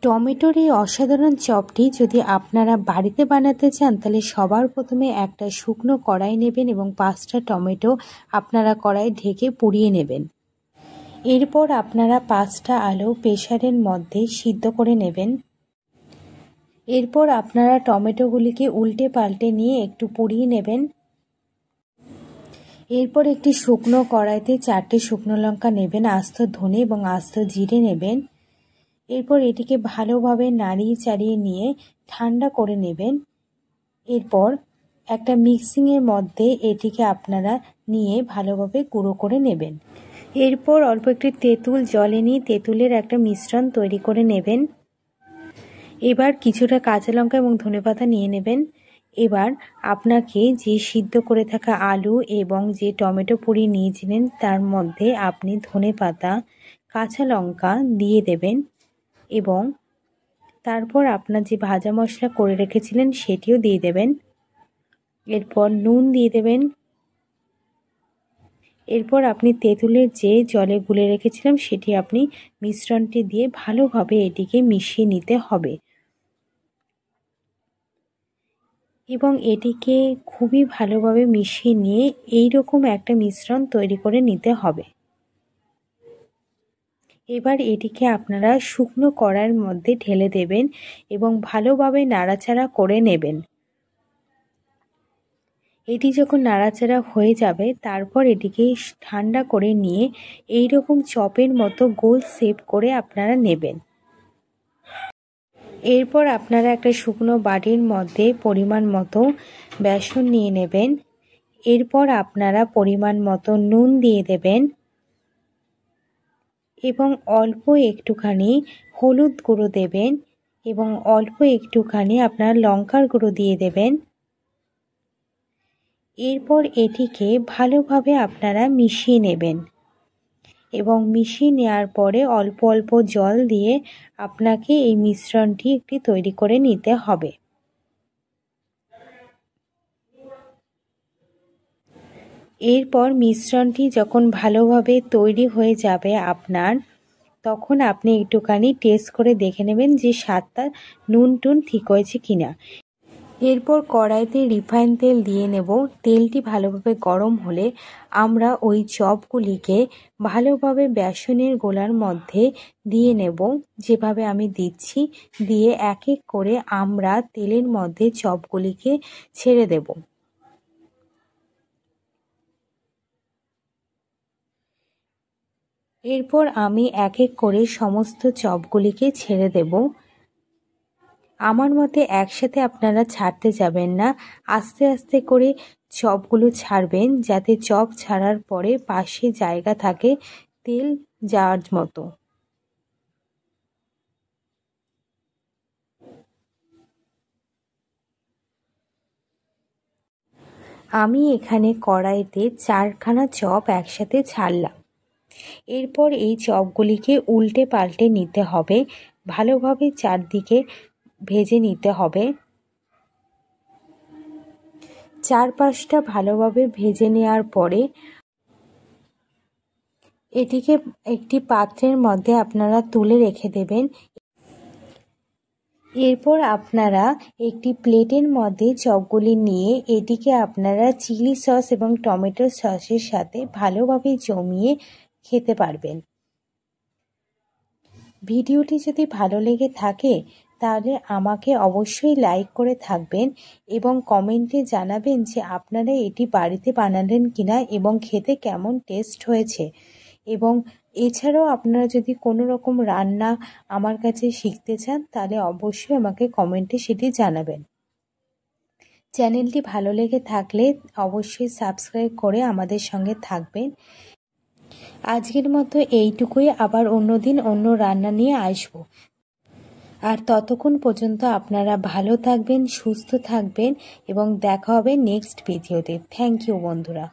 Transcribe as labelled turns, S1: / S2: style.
S1: টমেটোর এই অসাধারণ চপটি যদি আপনারা বাড়িতে বানাতে চান তাহলে সবার প্রথমে একটা শুকনো কড়াই নেবেন এবং 5টা টমেটো আপনারা কড়াই ঢেকে পুড়িয়ে নেবেন। এরপর আপনারা 5টা আলু প্রেসারের মধ্যে সিদ্ধ করে নেবেন। এরপর আপনারা টমেটোগুলিকে উল্টে পাল্টে নিয়ে একটু পুড়িয়ে নেবেন। এরপর একটি শুকনো কড়াইতে 4টে শুকনো লঙ্কা নেবেন, আস্ত ধনে এবং আস্ত জিরে নেবেন। এরপর এটিকে ভালোভাবে নাড়িয়ে চাড়িয়ে নিয়ে ঠান্ডা করে নেবেন। এরপর একটা মিক্সিংয়ের মধ্যে এটিকে আপনারা নিয়ে ভালোভাবে গুঁড়ো করে নেবেন। এরপর অল্প একটু তেঁতুল জলে নিয়ে তেঁতুলের একটা মিশ্রণ তৈরি করে নেবেন। এবার কিছুটা কাঁচা লঙ্কা এবং ধনেপাতা নিয়ে নেবেন। এবার আপনাকে যে সিদ্ধ করে থাকা আলু এবং যে টমেটো পুড়িয়ে নিয়েছিলেন তার মধ্যে আপনি ধনেপাতা, কাঁচা লঙ্কা দিয়ে দেবেন এবং তারপর আপনার যে ভাজা মশলা করে রেখেছিলেন সেটিও দিয়ে দেবেন। এরপর নুন দিয়ে দেবেন। এরপর আপনি তেঁতুলের যে জলে গুলে রেখেছিলাম সেটি আপনি মিশ্রণটি দিয়ে ভালোভাবে এটিকে মিশিয়ে নিতে হবে এবং এটিকে খুবই ভালোভাবে মিশিয়ে নিয়ে এইরকম একটা মিশ্রণ তৈরি করে নিতে হবে। এবার এটিকে আপনারা শুকনো কড়াইয়ের মধ্যে ঢেলে দেবেন এবং ভালোভাবে নাড়াচাড়া করে নেবেন। এটি যখন নাড়াচাড়া হয়ে যাবে তারপর এটিকে ঠান্ডা করে নিয়ে এইরকম চপের মতো গোল শেপ করে আপনারা নেবেন। এরপর আপনারা একটা শুকনো বাটির মধ্যে পরিমাণ মতো বেসন নিয়ে নেবেন। এরপর আপনারা পরিমাণ মতো নুন দিয়ে দেবেন এবং অল্প একটুখানি হলুদ গুঁড়ো দেবেন এবং অল্প একটুখানি আপনার লঙ্কার গুঁড়ো দিয়ে দেবেন। এরপর এটিকে ভালোভাবে আপনারা মিশিয়ে নেবেন এবং মিশিয়ে নেওয়ার পরে অল্প অল্প জল দিয়ে আপনাকে এই মিশ্রণটি একটি তৈরি করে নিতে হবে। এরপর মিশ্রণটি যখন ভালোভাবে তৈরি হয়ে যাবে আপনার, তখন আপনি একটুখানি টেস্ট করে দেখে নেবেন যে স্বাদটা নুন টুন ঠিক হয়েছে কিনা। এরপর কড়াইতে রিফাইন তেল দিয়ে নেব। তেলটি ভালোভাবে গরম হলে আমরা ওই চপগুলিকে ভালোভাবে বেসনের গোলার মধ্যে দিয়ে নেব, যেভাবে আমি দিচ্ছি। দিয়ে এক এক করে আমরা তেলের মধ্যে চপগুলিকে ছেড়ে দেব। এরপর আমি এক এক করে সমস্ত চপগুলিকে ছেড়ে দেব। আমার মতে একসাথে আপনারা ছাড়তে যাবেন না, আস্তে আস্তে করে চপগুলো ছাড়বেন যাতে চপ ছাড়ার পরে পাশে জায়গা থাকে তেল যাওয়ার মতো। আমি এখানে কড়াইতে 4খানা চপ একসাথে ছাড়লাম। এরপর এই চপগুলিকে উল্টে পাল্টে নিতে হবে, ভালোভাবে চারদিকে ভেজে নিতে হবে। 4-5টা ভালোভাবে ভেজে নেওয়ার পরে এটিকে একটি পাত্রের মধ্যে আপনারা তুলে রেখে দেবেন। এরপর আপনারা একটি প্লেটের মধ্যে চপগুলি নিয়ে এটিকে আপনারা চিলি সস এবং টমেটো সসের সাথে ভালোভাবে জমিয়ে খেতে পারবেন। ভিডিওটি যদি ভালো লেগে থাকে তাহলে আমাকে অবশ্যই লাইক করে থাকবেন এবং কমেন্টে জানাবেন যে আপনারা এটি বাড়িতে বানালেন কিনা এবং খেতে কেমন টেস্ট হয়েছে। এবং এছাড়াও আপনারা যদি কোনো রকম রান্না আমার কাছে শিখতে চান তাহলে অবশ্যই আমাকে কমেন্টে সেটি জানাবেন। চ্যানেলটি ভালো লেগে থাকলে অবশ্যই সাবস্ক্রাইব করে আমাদের সঙ্গে থাকবেন। আজকের মতো এইটুকুই, আবার অন্যদিন অন্য রান্না নিয়ে আসব। আর ততক্ষণ পর্যন্ত আপনারা ভালো থাকবেন, সুস্থ থাকবেন এবং দেখা হবে নেক্সট ভিডিওতে। থ্যাংক ইউ বন্ধুরা।